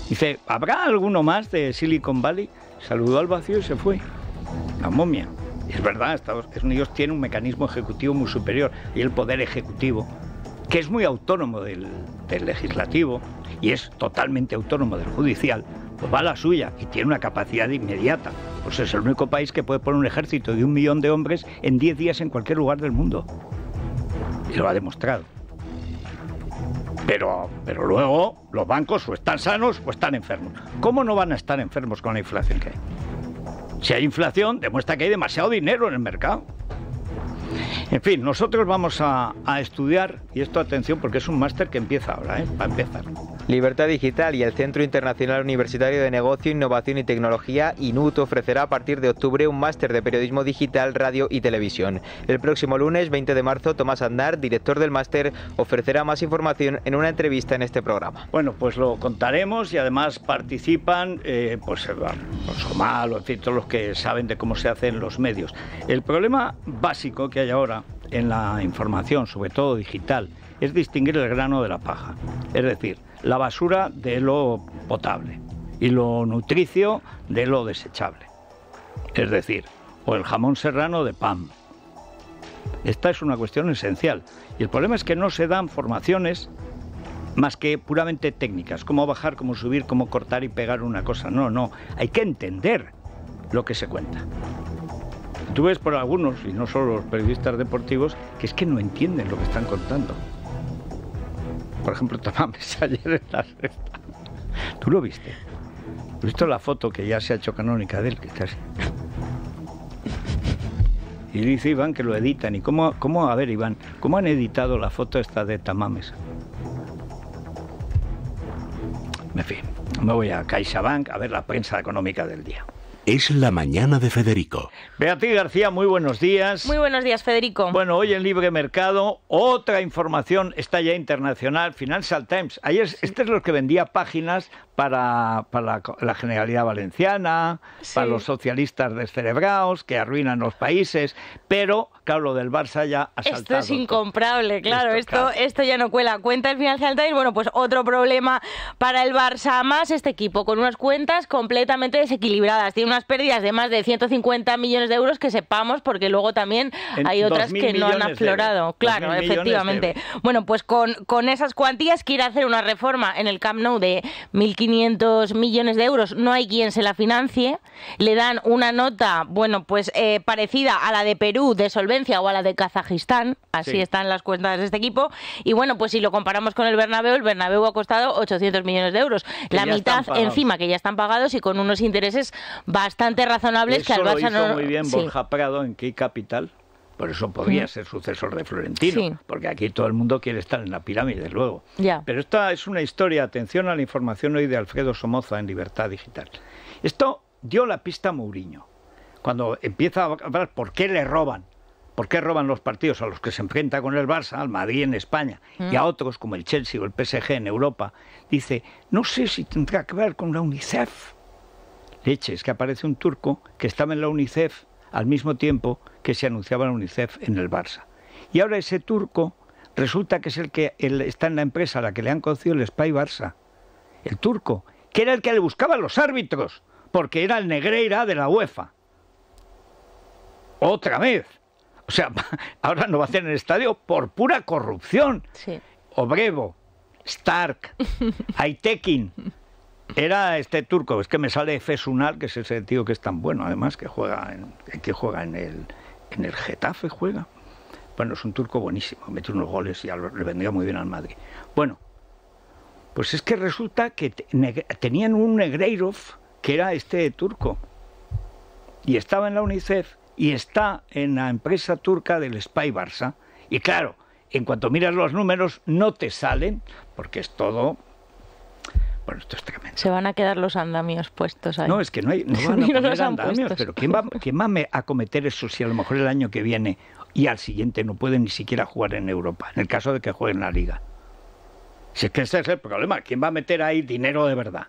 Dice, ¿habrá alguno más de Silicon Valley? Saludó al vacío y se fue. La momia. Es verdad, Estados Unidos tiene un mecanismo ejecutivo muy superior y el poder ejecutivo, que es muy autónomo del legislativo y es totalmente autónomo del judicial, pues va a la suya y tiene una capacidad inmediata. Pues es el único país que puede poner un ejército de 1 millón de hombres en 10 días en cualquier lugar del mundo. Y lo ha demostrado. Pero luego los bancos o están sanos o están enfermos. ¿Cómo no van a estar enfermos con la inflación que hay? Si hay inflación, demuestra que hay demasiado dinero en el mercado. En fin, nosotros vamos a estudiar, y esto atención porque es un máster que empieza ahora, va a empezar. Libertad Digital y el Centro Internacional Universitario de Negocio, Innovación y Tecnología, INUT, ofrecerá a partir de octubre un máster de periodismo digital, radio y televisión. El próximo lunes, 20 de marzo, Tomás Aznar, director del máster, ofrecerá más información en una entrevista en este programa. Bueno, pues lo contaremos y además participan pues Somal, en fin, todos los que saben de cómo se hacen los medios. El problema básico que hay ahora en la información, sobre todo digital, es distinguir el grano de la paja. Es decir, la basura de lo potable y lo nutricio de lo desechable. Es decir, o el jamón serrano de pan. Esta es una cuestión esencial. Y el problema es que no se dan formaciones más que puramente técnicas. Cómo bajar, cómo subir, cómo cortar y pegar una cosa. No. Hay que entender lo que se cuenta. Tú ves por algunos, y no solo los periodistas deportivos, que es que no entienden lo que están contando. Por ejemplo, Tamames ayer en la Sexta. ¿Tú lo viste? ¿Has visto la foto que ya se ha hecho canónica de él? Que está así. Y dice Iván que lo editan. ¿Y cómo, a ver, Iván, cómo han editado la foto esta de Tamames? En fin, me voy a CaixaBank a ver la prensa económica del día. Es la mañana de Federico. Beatriz García, muy buenos días. Muy buenos días, Federico. Bueno, hoy en Libre Mercado, otra información, está ya internacional, Financial Times. Ayer, este es lo que vendía páginas para la Generalidad Valenciana, para los socialistas descerebrados que arruinan los países, pero, claro, lo del Barça ya ha saltado. Esto es incomparable, claro, esto ya no cuela. Cuenta el Financial Times, bueno, pues otro problema para el Barça, más este equipo, con unas cuentas completamente desequilibradas. Tiene unas pérdidas de más de 150 millones de euros, que sepamos, porque luego también hay otras que no han aflorado. Claro, efectivamente. Bueno, pues con esas cuantías quiere hacer una reforma en el Camp Nou de 1.500 1.500 millones de euros, no hay quien se la financie, le dan una nota, bueno, pues parecida a la de Perú de solvencia o a la de Kazajistán, así están las cuentas de este equipo, y bueno, pues si lo comparamos con el Bernabéu ha costado 800 millones de euros, la mitad encima que ya están pagados y con unos intereses bastante razonables. Eso que al Barça lo hizo muy bien Borja Prado en Key Capital. Por eso podría ser sucesor de Florentino, porque aquí todo el mundo quiere estar en la pirámide, luego. Pero esta es una historia, atención a la información hoy de Alfredo Somoza en Libertad Digital. Esto dio la pista a Mourinho, cuando empieza a hablar por qué le roban, por qué roban los partidos a los que se enfrenta con el Barça, al Madrid en España, y a otros como el Chelsea o el PSG en Europa. Dice, no sé si tendrá que ver con la UNICEF. Leche, es que aparece un turco que estaba en la UNICEF al mismo tiempo que se anunciaba la UNICEF en el Barça. Y ahora ese turco resulta que es el que está en la empresa a la que le han concedido el Spy Barça. El turco, que era el que le buscaba a los árbitros, porque era el Negreira de la UEFA. Otra vez. O sea, ahora no va a hacer en el estadio por pura corrupción. Obrevo, Stark, Aytekin. Era este turco, es que me sale Fesunal, que es ese tío que es tan bueno, además, que juega en el Getafe, juega. Bueno, es un turco buenísimo, mete unos goles y le vendría muy bien al Madrid. Bueno, pues es que resulta que tenían un Negreirov, que era este turco, y estaba en la UNICEF, y está en la empresa turca del Spy Barça, y claro, en cuanto miras los números, no te salen, porque es todo... Bueno, esto es tremendo. Se van a quedar los andamios puestos ahí. No, es que no van a poner andamios, pero ¿quién va a acometer eso si a lo mejor el año que viene y al siguiente no pueden ni siquiera jugar en Europa, en el caso de que jueguen la Liga? Si es que ese es el problema, ¿quién va a meter ahí dinero de verdad?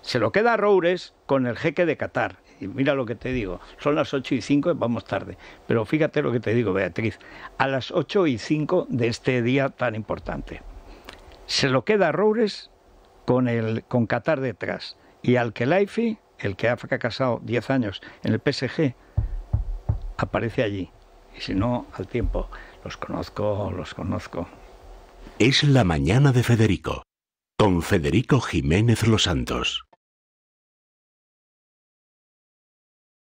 Se lo queda Roures con el jeque de Qatar. Y mira lo que te digo, son las 8:05, vamos tarde, pero fíjate lo que te digo, Beatriz, a las 8:05 de este día tan importante. Se lo queda Roures con Qatar detrás, y Al-Khelaifi, el que ha fracasado 10 años en el PSG, aparece allí, y si no, al tiempo, los conozco. Es la mañana de Federico, con Federico Jiménez Los Santos.